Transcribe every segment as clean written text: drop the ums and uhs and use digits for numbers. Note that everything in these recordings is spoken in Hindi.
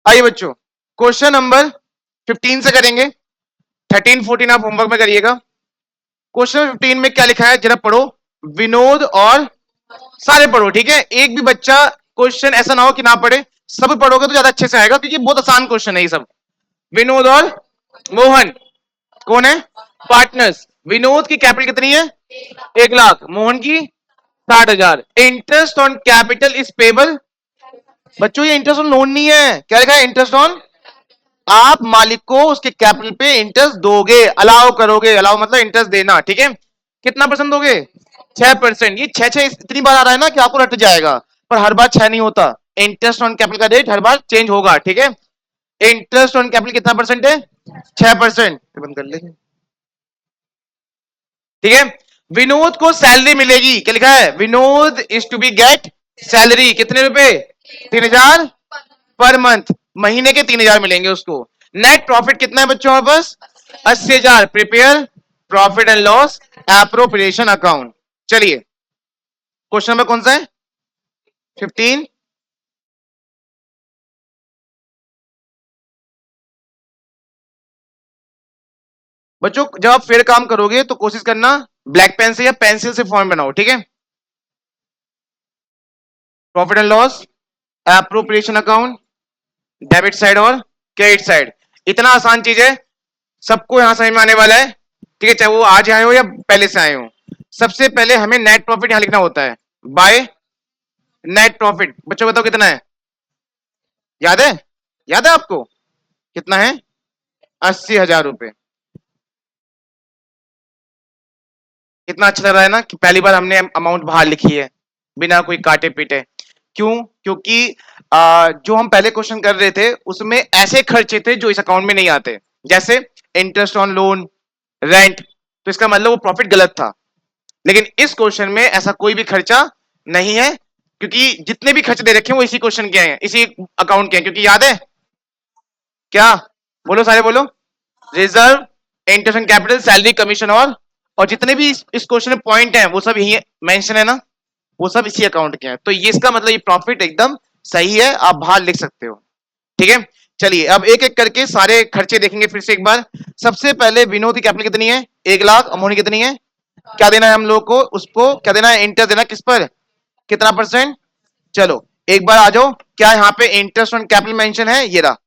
आइए बच्चों, क्वेश्चन नंबर 15 से करेंगे। 13 14 आप होमवर्क में करिएगा। क्वेश्चन 15 में क्या लिखा है जरा पढ़ो। विनोद और सारे पढ़ो, ठीक है। एक भी बच्चा क्वेश्चन ऐसा ना हो कि ना पढ़े, सब पढ़ोगे तो ज्यादा अच्छे से आएगा, क्योंकि बहुत आसान क्वेश्चन है ये सब। विनोद और मोहन कौन है? पार्टनर्स। विनोद की कैपिटल कितनी है? 1 लाख। मोहन की 60,000। Interest on capital is payable. बच्चों ये इंटरेस्ट ऑन लोन नहीं है, क्या लिखा है? Interest on. आप मालिक को उसके कैपिटल पे इंटरेस्ट दोगे, अलाउ करोगे। अलाउ मतलब इंटरेस्ट देना, ठीक है। कितना परसेंट दोगे? 6%। ये छह छह इतनी बार आ रहा है ना कि आपको रट जाएगा, पर हर बार 6 नहीं होता। इंटरेस्ट ऑन कैपिटल का रेट हर बार चेंज होगा, ठीक है। इंटरेस्ट ऑन कैपिटल कितना परसेंट है? 6%। बंद कर ले, ठीक है। विनोद को सैलरी मिलेगी, क्या लिखा है? Vinod is to be get salary. कितने रुपए? 3,000 पर मंथ। महीने के 3,000 मिलेंगे उसको। नेट प्रॉफिट कितना है बच्चों हमारे पास? 80,000। Prepare profit and loss appropriation account. चलिए, क्वेश्चन नंबर कौन सा है? 15। बच्चों जब आप फिर काम करोगे तो कोशिश करना ब्लैक पेन से या पेंसिल से फॉर्म बनाओ, ठीक है। Profit and loss appropriation account, debit side और क्रेडिट साइड। इतना आसान चीज है, सबको यहां समझ में आने वाला है, ठीक है, चाहे वो आज आए हो या पहले से आए हो। सबसे पहले हमें नेट प्रॉफिट यहां लिखना होता है, बाय नेट प्रॉफिट। बच्चों बताओ कितना है? याद है? याद है आपको? कितना है? 80,000 रुपए। कितना अच्छा लग रहा है ना कि पहली बार हमने अमाउंट बाहर लिखी है बिना कोई काटे पीटे। क्यों? क्योंकि जो हम पहले क्वेश्चन कर रहे थे उसमें ऐसे खर्चे थे जो इस अकाउंट में नहीं आते, जैसे इंटरेस्ट ऑन लोन, रेंट। तो इसका मतलब वो प्रॉफिट गलत था। लेकिन इस क्वेश्चन में ऐसा कोई भी खर्चा नहीं है, क्योंकि जितने भी खर्चे दे रखे हैं वो इसी क्वेश्चन के हैं, इसी अकाउंट के हैं। क्योंकि याद है क्या? बोलो सारे बोलो। Reserve, interest on capital, salary, commission और जितने भी इस क्वेश्चन में पॉइंट हैं वो सब यही मेंशन है ना, वो सब इसी अकाउंट के हैं। तो ये इसका मतलब ये प्रॉफिट एकदम सही है, आप बाहर लिख सकते हो, ठीक है। चलिए अब एक एक करके सारे खर्चे देखेंगे फिर से एक बार। सबसे पहले विनोद की कैपिटल कितनी है? 1 लाख। अमोनी कितनी है? क्या देना है हम लोग को? उसको क्या देना है? इंटरेस्ट देना। किस पर? कितना परसेंट? चलो एक बार आ जाओ, क्या यहाँ पे इंटरेस्ट ऑन कैपिटल मेंशन है? ये रहा।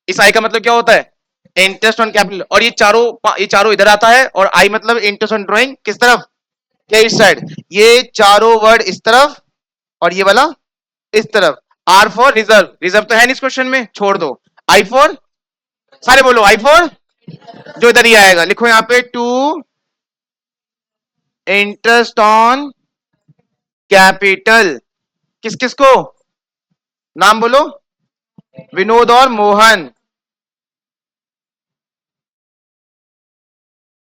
इस आई का मतलब क्या होता है? Interest on capital. और ये चारों इधर आता है, और आई मतलब इंटरेस्ट ऑन ड्रॉइंग किस तरफ? Credit side. ये चारों वर्ड इस तरफ और ये वाला इस तरफ। Are for reserve. रिजर्व तो है नहीं इस क्वेश्चन में, छोड़ दो। आई फॉर, सारे बोलो आई फॉर, जो इधर ही आएगा लिखो यहाँ पे, टू इंटरेस्ट ऑन कैपिटल। किस किस को? नाम बोलो। विनोद और मोहन।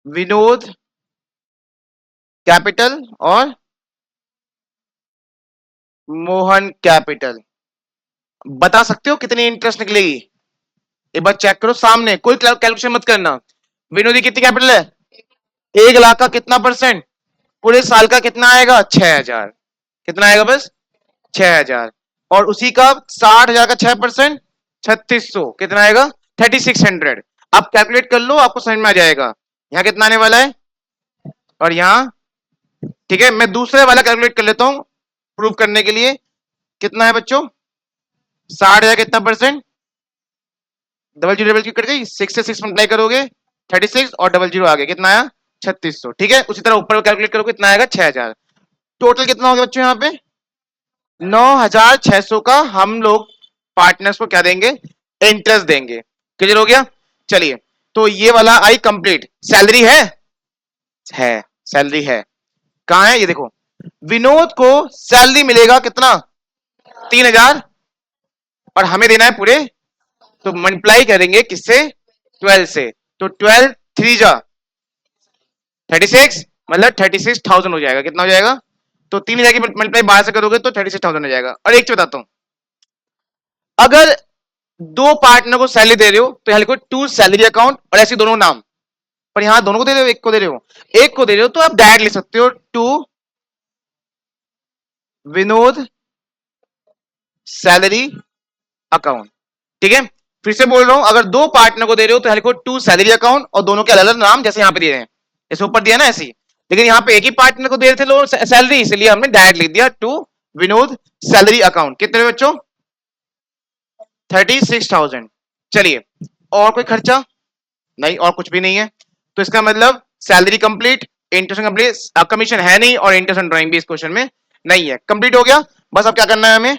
विनोद कैपिटल और मोहन कैपिटल। बता सकते हो कितनी इंटरेस्ट निकलेगी? एक बार चेक करो सामने, कोई कैलकुलेशन मत करना। विनोद की कितनी कैपिटल है? 1 लाख का कितना परसेंट? पूरे साल का कितना आएगा? 6,000। कितना आएगा बस? 6,000। और उसी का 60,000 का 6%, 3,600। कितना आएगा? 3,600। आप कैलकुलेट कर लो, आपको समझ में आ जाएगा यहाँ कितना आने वाला है और यहाँ, ठीक है। मैं दूसरे वाला कैलकुलेट कर लेता हूं प्रूव करने के लिए। कितना है बच्चों? 60,000 कितना परसेंट? डबल जीरो कट गई, 6 से 6 मल्टीप्लाई करोगे 36, और डबल जीरो आ गया, कितना आया? 3,600। ठीक है, उसी तरह ऊपर कैलकुलेट करोगे कितना आएगा? 6,000। टोटल कितना हो गया बच्चों यहाँ पे? 9,600 का हम लोग पार्टनर्स को क्या देंगे? इंटरेस्ट देंगे। क्लियर हो गया? चलिए, तो ये वाला आई कंप्लीट। सैलरी है सैलरी है। कहां है ये देखो। विनोद को सैलरी मिलेगा कितना? 3,000। और हमें देना है पूरे, तो मल्टीप्लाई करेंगे किससे? 12 से। तो 12 3 जा 36, मतलब 36,000 हो जाएगा। कितना हो जाएगा? तो 3,000 की मल्टीप्लाई 12 से करोगे तो 36,000 हो जाएगा। और एक चीज बताता हूं, अगर दो पार्टनर को सैलरी दे रहे हो तो यहां लिखो टू सैलरी अकाउंट, और ऐसे दोनों नाम। पर यहां दोनों को दे रहे हो, एक को दे रहे हो, एक को दे रहे हो तो आप डायरेक्ट लिख सकते हो टू विनोद सैलरी अकाउंट। ठीक है, फिर से बोल रहा हूं, अगर दो पार्टनर को दे रहे हो तो लिखो टू सैलरी अकाउंट और दोनों के अलग अलग नाम, जैसे यहां पे दिए हैं, जैसे ऊपर दिया ना ऐसी। लेकिन यहाँ पे एक ही पार्टनर को दे रहे थे लोग सैलरी, इसलिए हमने डायरेक्ट लिख दिया टू विनोद सैलरी अकाउंट। कितने बच्चों? 36,000। चलिए, और कोई खर्चा? नहीं, और कुछ भी नहीं है। तो इसका मतलब salary complete, interest complete, commission है नहीं, और इंटरेस्ट एंड ड्राइंग भी इस क्वेश्चन में नहीं है। कंप्लीट हो गया। बस अब क्या करना है हमें,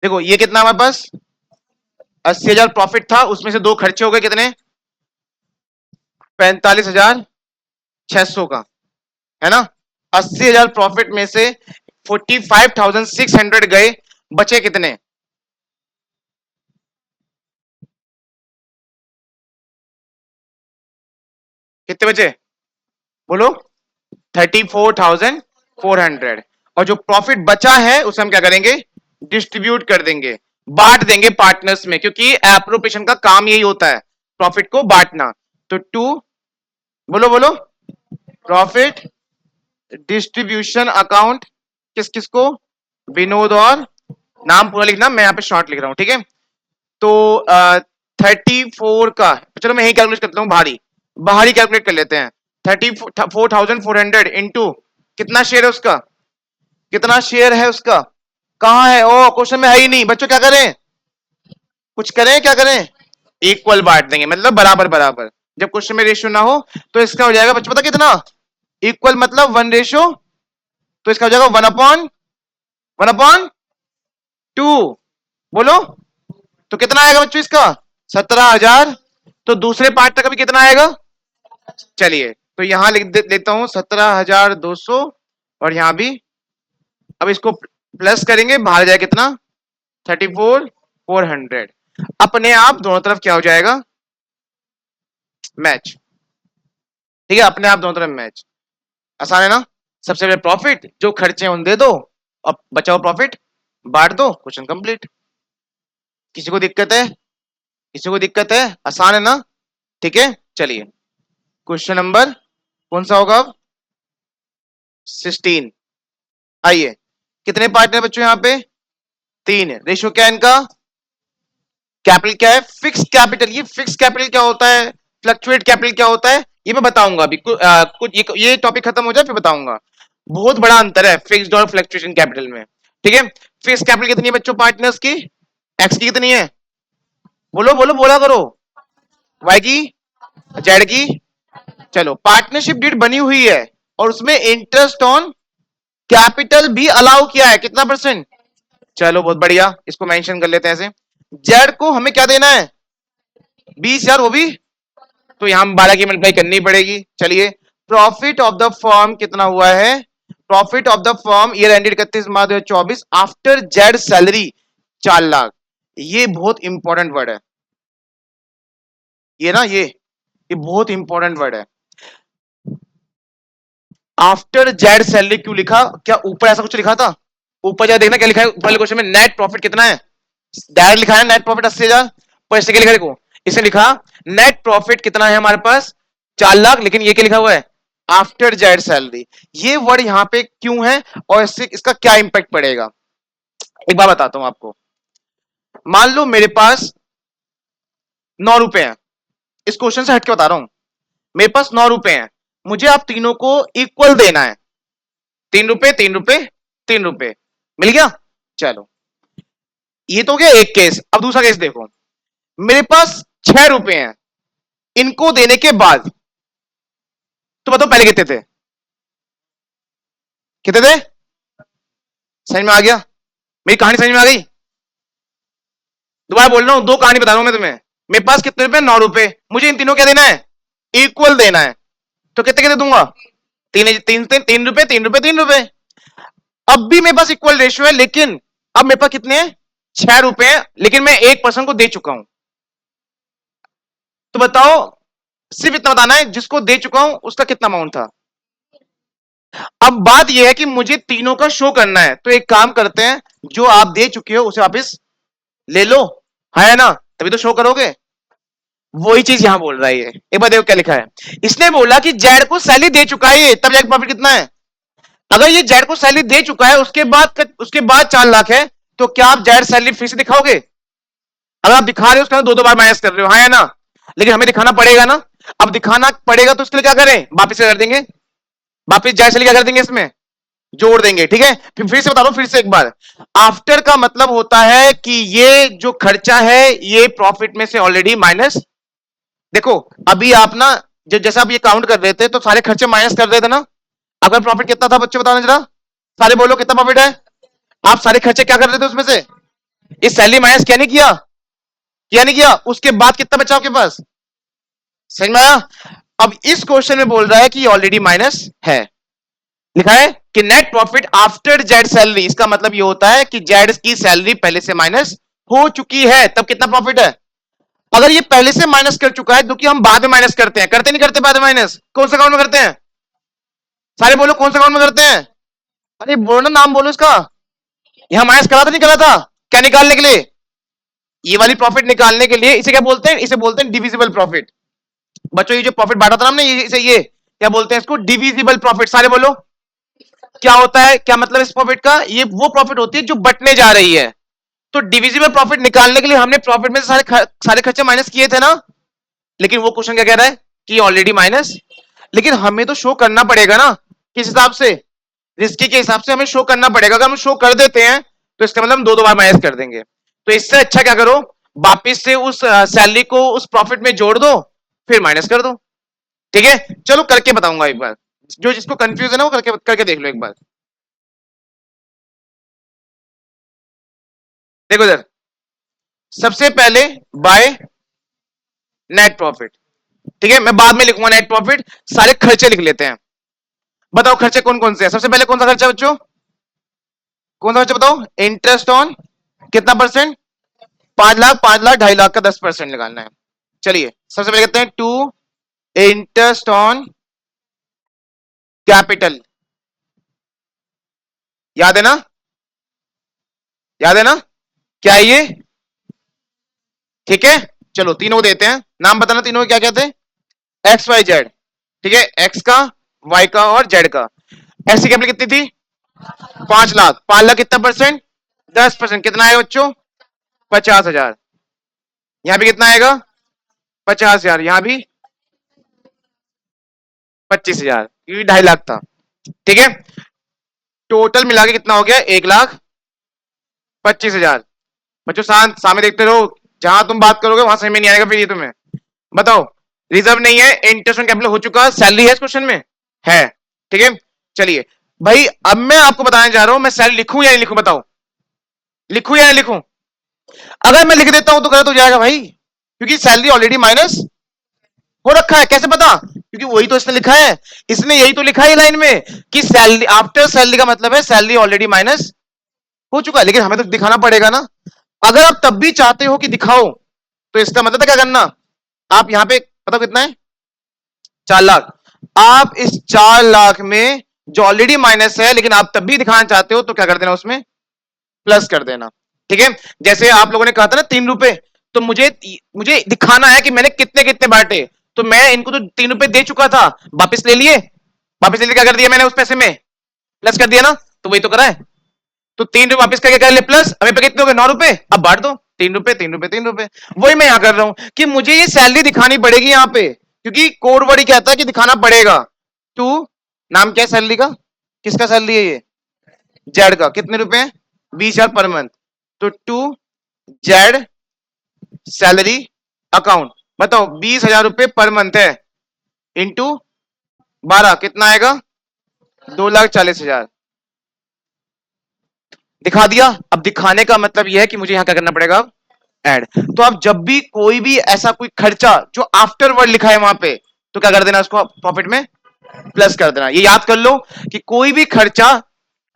देखो ये कितना हमारे पास 80,000 प्रॉफिट था, उसमें से दो खर्चे हो गए, कितने? 45,600 का, है ना। 80,000 प्रॉफिट में से 45,600 गए, बचे कितने? कितने बचे बोलो? 34,400। और जो प्रॉफिट बचा है उसे हम क्या करेंगे? डिस्ट्रीब्यूट कर देंगे, बांट देंगे पार्टनर्स में, क्योंकि एप्रोप्रिएशन का काम यही होता है, प्रॉफिट को बांटना। तो टू, बोलो बोलो, प्रॉफिट डिस्ट्रीब्यूशन अकाउंट, किस किस को? विनोद और, नाम पूरा लिखना, मैं यहाँ पे शॉर्ट लिख रहा हूं, ठीक है। तो 34 का, चलो मैं यही कैलकुलेट करता हूँ, बाहरी बाहरी कैलकुलेट कर लेते हैं। 34,400 इंटू, कितना शेयर है उसका? कितना शेयर है उसका? कहाँ है? ओ, क्वेश्चन में है ही नहीं बच्चों, क्या करें? कुछ करें, क्या करें? इक्वल बांट देंगे, मतलब बराबर बराबर। जब क्वेश्चन में रेशियो ना हो तो इसका हो जाएगा बच्चों, पता कितना? इक्वल मतलब 1:, तो इसका हो जाएगा 1/2। बोलो, तो कितना आएगा बच्चों इसका? 17,000। तो दूसरे पार्ट का भी कितना आएगा? चलिए, तो यहां लेता हूं 17,200, और यहां भी। अब इसको प्लस करेंगे, बाहर जाए कितना? 34,400। अपने आप दोनों तरफ क्या हो जाएगा? मैच। ठीक है, अपने आप दोनों तरफ मैच। आसान है ना। सबसे पहले प्रॉफिट, जो खर्चे हैं उन दे दो, अब बचाओ प्रॉफिट, बांट दो, क्वेश्चन कंप्लीट। किसी को दिक्कत है? किसी को दिक्कत है? आसान है ना। ठीक है, चलिए, क्वेश्चन नंबर कौन सा होगा अब? 16। आइए, कितने पार्टनर बच्चों यहाँ पे? तीन। रेशियो क्या है इनका? कैपिटल क्या है? Fix capital. ये फिक्स कैपिटल क्या होता है, फ्लक्चुएट कैपिटल क्या होता है, ये मैं बताऊंगा अभी। कुछ ये टॉपिक खत्म हो जाए फिर बताऊंगा। बहुत बड़ा अंतर है फिक्स्ड और फ्लक्चुएशन कैपिटल में। ठीक है, फिक्स कैपिटल कितनी है बच्चों पार्टनर्स की? एक्स की कितनी है? बोलो बोलो, बोला करो। वाई की, जेड की। चलो, पार्टनरशिप डीड बनी हुई है और उसमें इंटरेस्ट ऑन कैपिटल भी अलाउ किया है, कितना परसेंट? चलो बहुत बढ़िया, इसको मेंशन कर लेते हैं ऐसे। जेड को हमें क्या देना है? 20,000, वो भी तो यहां 12 की मल्टीप्लाई करनी पड़ेगी। चलिए, प्रॉफिट ऑफ द फर्म कितना हुआ है? Profit of the firm year ended 31 March 2024 after Z salary 4 lakh. ये बहुत इंपॉर्टेंट वर्ड है, ये ना, ये बहुत इंपॉर्टेंट वर्ड है। आफ्टर जेड सैलरी क्यों लिखा? क्या ऊपर ऐसा कुछ लिखा था? ऊपर जा देखना क्या लिखा है पहले क्वेश्चन में, नेट प्रॉफिट कितना है? डायरेक्ट लिखा है नेट प्रॉफिट 80,000। पर इससे क्या लिखा देखो, इसने लिखा नेट प्रॉफिट कितना है हमारे पास? 4 लाख, लेकिन ये क्या लिखा हुआ है? After Z salary. ये वर्ड यहाँ पे क्यों है और इससे इसका क्या इंपैक्ट पड़ेगा, एक बार बताता हूं आपको। मान लो मेरे पास 9 रुपए हैं, इस क्वेश्चन से हटके बता रहा हूं। मेरे पास 9 रुपए हैं, मुझे आप तीनों को इक्वल देना है। 3 रुपए, 3 रुपए, 3 रुपए, मिल गया। चलो, ये तो हो गया एक केस। अब दूसरा केस देखो, मेरे पास 6 रुपए हैं, इनको देने के बाद, तो बताओ पहले कितने थे? कितने थे? समझ में आ गया? मेरी कहानी समझ में आ गई? दोबारा बोल रहा हूं, दो कहानी बता रहा हूं मैं तुम्हें। मेरे पास कितने रुपए? 9 रुपए। मुझे इन तीनों क्या देना है? इक्वल देना है। तो कितने कितने दूंगा? तीन तीन तीन 3 रुपए, 3 रुपए, 3 रुपए। अब भी मेरे पास इक्वल रेशियो है, लेकिन अब मेरे पास कितने हैं? 6 रुपए हैं, लेकिन मैं एक पर्सन को दे चुका हूं। तो बताओ, सिर्फ इतना बताना है, जिसको दे चुका हूं उसका कितना अमाउंट था। अब बात यह है कि मुझे तीनों का शो करना है, तो एक काम करते हैं, जो आप दे चुके हो उसे वापस ले लो, है ना, तभी तो शो करोगे। वही चीज यहां बोल रहा है ये। एक बार देखो क्या लिखा है, इसने बोला कि जेड को सैलरी दे चुका है, तब जाके प्रॉफिट कितना है? अगर ये जेड को सैलरी दे चुका है, उसके बाद 4 लाख है, तो क्या आप जेड सैलरी फिर से दिखाओगे? अगर आप दिखा रहे हो उसके अंदर दो दो बार माइनस कर रहे हो, हाँ या ना? लेकिन हमें दिखाना पड़ेगा ना। अब दिखाना पड़ेगा तो उसके लिए क्या करें, वापिस कर देंगे, वापिस जेड सैलरी क्या कर देंगे, इसमें जोड़ देंगे। ठीक है, फिर से बता दो, फिर से एक बार। आफ्टर का मतलब होता है कि ये जो खर्चा है ये प्रॉफिट में से ऑलरेडी माइनस। देखो अभी आप ना, जैसे आप ये काउंट कर रहे थे तो सारे खर्चे माइनस कर रहे थे ना। अगर प्रॉफिट कितना था बच्चे बताना जरा, सारे बोलो कितना प्रॉफिट है। आप सारे खर्चे क्या कर रहे थे उसमें से, इस सैलरी माइनस किया नहीं किया, किया नहीं किया, उसके बाद कितना बचा आपके पास, समझ में आया? अब इस क्वेश्चन में बोल रहा है कि ऑलरेडी माइनस है, लिखा है कि net profit after Z salary, इसका मतलब ये होता है कि जेड की सैलरी पहले से माइनस हो चुकी है, तब कितना प्रॉफिट है। अगर ये पहले से माइनस कर चुका है, जो कि हम बाद में माइनस करते हैं, करते नहीं करते बाद में माइनस, कौन सा अकाउंट में करते हैं, सारे बोलो कौन सा अकाउंट में करते हैं। अरे बोलो ना, नाम बोलो इसका। यहां माइनस करा था नहीं करा था, क्या निकालने के लिए, ये वाली प्रॉफिट निकालने के लिए। इसे क्या बोलते हैं, इसे बोलते हैं डिविजिबल प्रॉफिट। बच्चों ये जो प्रॉफिट बांटा था हमने, इसे ये क्या बोलते हैं, इसको डिविजिबल प्रॉफिट, सारे बोलो। क्या होता है, क्या मतलब इस प्रॉफिट का, ये वो प्रॉफिट होती है जो बटने जा रही है। तो डिविजिबल प्रॉफिट निकालने के लिए हमने प्रॉफिट में से सारे खर्चे माइनस किए थे ना। लेकिन वो क्वेश्चन क्या कह रहा है कि ऑलरेडी माइनस। लेकिन हमें तो शो करना पड़ेगा ना, किस हिसाब से, रिस्की के हिसाब से हमें शो करना पड़ेगा। अगर हम शो कर देते हैं तो इसका मतलब हम दो दो बार माइनस कर देंगे। तो इससे अच्छा क्या करो, वापिस से उस सैलरी को उस प्रॉफिट में जोड़ दो, फिर माइनस कर दो। ठीक है, चलो करके बताऊंगा एक बार, जो जिसको कंफ्यूज है ना वो करके करके देख लो एक बार। देखो इधर, सबसे पहले बाय नेट प्रॉफिट। ठीक है, मैं बाद में लिखूंगा नेट प्रॉफिट, सारे खर्चे लिख लेते हैं। बताओ खर्चे कौन कौन से हैं। सबसे पहले कौन सा खर्चा बच्चों, कौन सा खर्चा बताओ, इंटरेस्ट ऑन कितना परसेंट, 5 लाख, 5 लाख 2.5 लाख का 10% निकालना है। चलिए सबसे पहले कहते हैं टू इंटरेस्ट ऑन कैपिटल, याद है ना, याद है ना, क्या है ये, ठीक है। चलो तीनों को देते हैं, नाम बताना तीनों को क्या कहते हैं, एक्स वाई जेड। ठीक है, एक्स का, वाई का और जेड का। एक्स की कैपिटल कितनी थी, 5 लाख, 5 लाख कितना परसेंट, 10%, कितना आएगा बच्चों, 50,000। यहां भी कितना आएगा, 50,000, यहां भी 25,000, क्योंकि 2.5 लाख था। ठीक है, टोटल मिला के कितना हो गया, 1,25,000। बच्चों सामने देखते रहो, जहां तुम बात करोगे वहां समझ में नहीं आएगा फिर ये तुम्हें। बताओ, रिजर्व नहीं है, इंटरेस्ट ऑन कैपिटल हो चुका, सैलरी है इस क्वेश्चन में, है। ठीक है, चलिए भाई अब मैं आपको बताने जा रहा हूं, मैं सैलरी लिखूं या नहीं लिखूं, बताओ, लिखूं या नहीं लिखूं। अगर मैं लिख देता हूं तो गलत हो जाएगा भाई, क्योंकि सैलरी ऑलरेडी माइनस हो रखा है। कैसे पता, क्योंकि वही तो इसने लिखा है, इसने यही तो लिखा है लाइन में कि सैलरी आफ्टर सैलरी का मतलब है सैलरी ऑलरेडी माइनस हो चुका है। लेकिन हमें तो दिखाना पड़ेगा ना। अगर आप तब भी चाहते हो कि दिखाओ, तो इसका मतलब है क्या करना, आप यहां पे पता कितना है, 4 लाख। आप इस 4 लाख में जो ऑलरेडी माइनस है लेकिन आप तब भी दिखाना चाहते हो, तो क्या कर देना, उसमें प्लस कर देना। ठीक है, जैसे आप लोगों ने कहा था ना 3 रुपए, तो मुझे मुझे दिखाना है कि मैंने कितने कितने बांटे, तो मैं इनको तो 3 रुपए दे चुका था, वापिस ले लिए, वापिस ले लिए, क्या कर दिया मैंने उस पैसे में, प्लस कर दिया ना, तो वही तो करा है। तो 3 रुपए वापिस करके कर ले प्लस, अभी पे कितने हो गए, 9 रुपए, अब बांट दो, 3 रुपए 3 रुपए 3 रुपए। वही मैं यहां कर रहा हूं कि मुझे ये सैलरी दिखानी पड़ेगी यहाँ पे, क्योंकि कोड वर्ड कहता है कि दिखाना पड़ेगा। टू, नाम क्या है सैलरी का, किसका सैलरी है ये, जेड का, कितने रुपए हैं, 20,000 पर मंथ। तो टू जेड सैलरी अकाउंट, बताओ 20,000 रुपए पर मंथ है, इंटू 12 कितना आएगा, 2,40,000। दिखा दिया। अब दिखाने का मतलब यह है कि मुझे यहां क्या करना पड़ेगा, ऐड। तो आप जब भी कोई भी ऐसा कोई खर्चा जो आफ्टर वर्ड लिखा है वहां पे, तो क्या कर देना, उसको प्रॉफिट में प्लस कर देना। ये याद कर लो कि कोई भी खर्चा,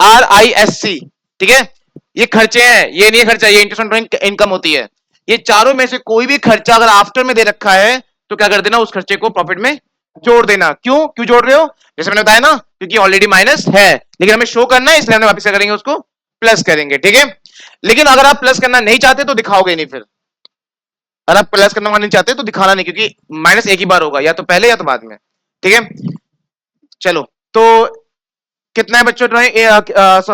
RISC, ठीक है, ये खर्चे हैं, ये नहीं है खर्चा, ये इंटरेस्ट इनकम होती है। ये चारों में से कोई भी खर्चा अगर आफ्टर में दे रखा है, तो क्या कर देना, उस खर्चे को प्रॉफिट में जोड़ देना। क्यों क्यों जोड़ रहे हो, जैसे मैंने बताया ना, क्योंकि ऑलरेडी माइनस है, लेकिन हमें शो करना है, इसलिए हम वापिस करेंगे, उसको प्लस करेंगे। ठीक है, लेकिन अगर आप प्लस करना नहीं चाहते तो दिखाओगे नहीं फिर, अगर आप प्लस करना नहीं चाहते तो दिखाना नहीं, क्योंकि माइनस एक ही बार होगा, या तो पहले या तो बाद में। ठीक है, चलो तो कितना है बच्चों तुम्हारी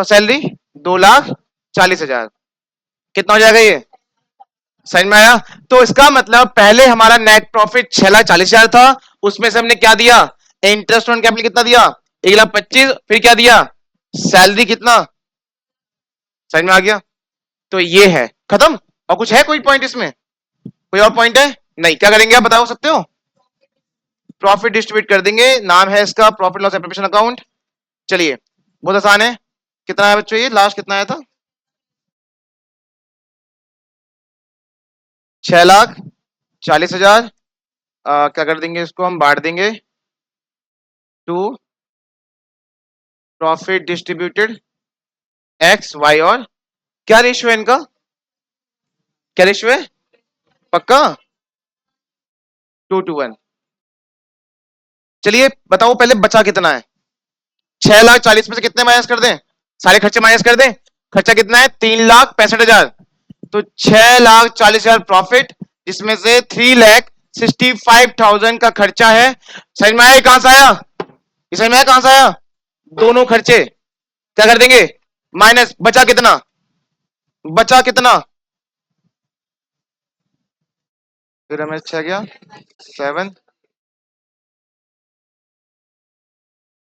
सैलरी? 2,40,000। कितना हो जाएगा ये? समझ में आया? तो इसका मतलब पहले हमारा नेट प्रॉफिट 6,40,000 था, उसमें से हमने क्या दिया? इंटरेस्ट ऑन कैपिटल कितना दिया? 1,25,000। फिर क्या दिया? सैलरी कितना? समझ में आ गया? तो ये है खत्म। और कुछ है कोई पॉइंट इसमें? कोई और पॉइंट है? नहीं। क्या करेंगे आप बता सकते हो? प्रॉफिट डिस्ट्रीब्यूट कर देंगे। नाम है इसका प्रॉफिट लॉस एप्लीकेशन अकाउंट। चलिए, बहुत आसान है। कितना है बच्चों? ये लास्ट कितना आया था? 6,40,000। क्या कर देंगे इसको? हम बांट देंगे to profit distributed X Y और क्या रेशियो है इनका? क्या रेशियो है? पक्का? 2:1। चलिए बताओ पहले बचा कितना है? 6,40,000 में से कितने माइनस कर दें? सारे खर्चे माइनस कर दें। खर्चा कितना है? 3,65,000। तो 6,40,000 प्रॉफिट, जिसमें से 3,65,000 का खर्चा है। समझ में आया? कहां से आया? समझ में आया कहां से आया? दोनों खर्चे क्या कर देंगे? माइनस। बचा कितना? बचा कितना? फिर हमें अच्छा गया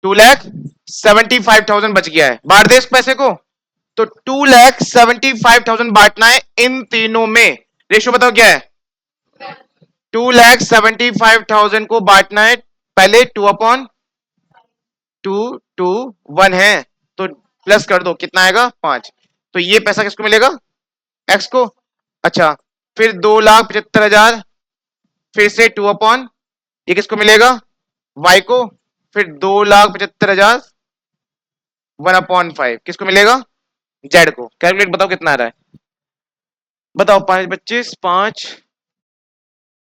2,75,000 बच गया है। बांट दे इस पैसे को। तो 2,75,000 बांटना है इन तीनों में। रेशो बताओ क्या है? 2,75,000 को बांटना है। पहले 2/2 है, तो प्लस कर दो, कितना आएगा? 5। तो ये पैसा किसको मिलेगा? एक्स को। अच्छा, फिर 2,75,000, फिर से 2 ये किसको मिलेगा? वाई को। फिर 2,75,000 1/5 किसको मिलेगा? जेड को। कैलकुलेट बताओ कितना आ रहा है? बताओ। 5 25 5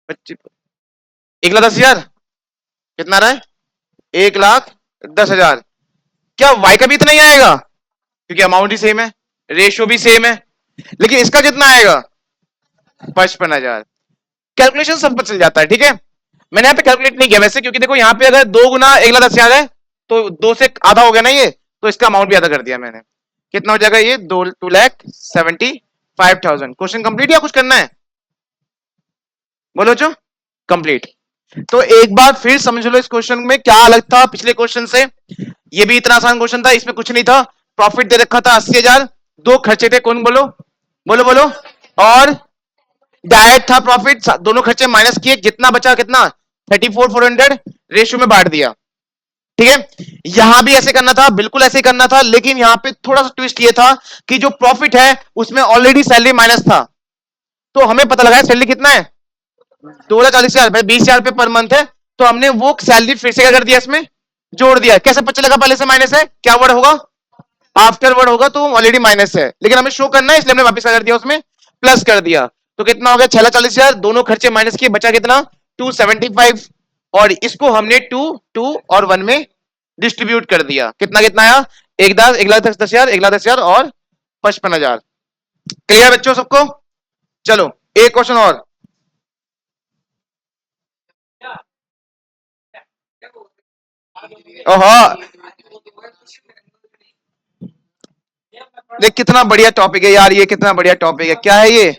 25 1,10,000। कितना आ रहा है? 1,10,000। क्या वाई का भी इतना ही आएगा? क्योंकि अमाउंट ही सेम है, रेशियो भी सेम है। लेकिन इसका कितना आएगा? 55,000। कैलकुलेशन सब पर चल जाता है, ठीक है। मैंने यहाँ पे कैलकुलेट नहीं किया वैसे, क्योंकि देखो यहाँ पे अगर 2 गुना 1,10,000 है, तो 2 से आधा हो गया ना ये, तो इसका अमाउंट भी आधा कर दिया मैंने। कितना हो जाएगा ये? 2,75,000। क्वेश्चन कंप्लीट या कुछ करना है? बोलो जो कंप्लीट। तो एक बार फिर समझ लो इस क्वेश्चन में क्या अलग था पिछले क्वेश्चन से। ये भी इतना आसान क्वेश्चन था, इसमें कुछ नहीं था। प्रॉफिट दे रखा था 80,000। दो खर्चे थे, कौन? बोलो बोलो बोलो। और डायरेक्ट था प्रॉफिट, दोनों खर्चे माइनस किए, जितना बचा कितना? 34,400 रेशियो में बांट दिया। ठीक है। यहां भी ऐसे करना था, बिल्कुल ऐसे करना था, लेकिन यहां पे थोड़ा सा ट्विस्ट ये था कि जो प्रॉफिट है उसमें ऑलरेडी सैलरी माइनस था। तो हमें पता लगा सैलरी कितना है? 2,40,000, 20,000 रुपए पर मंथ है। तो हमने वो सैलरी फिर से क्या कर दिया? इसमें जोड़ दिया। कैसे पता लगा पहले से माइनस है? क्या वर्ड होगा? आफ्टर वर्ड होगा, तो ऑलरेडी माइनस है, लेकिन हमें शो करना है, इसलिए हमने वापस कर दिया, उसमें प्लस कर दिया। तो कितना हो गया? 6,40,000। दोनों खर्चे माइनस किए, बचा कितना? 275। और इसको हमने 2 2 और 1 में डिस्ट्रीब्यूट कर दिया। कितना कितना आया? 1,10,000, 1,10,000 और 55,000। क्लियर बच्चों सबको? चलो एक क्वेश्चन और। ओहो, देख कितना बढ़िया टॉपिक है यार, ये कितना बढ़िया टॉपिक है। क्या है ये?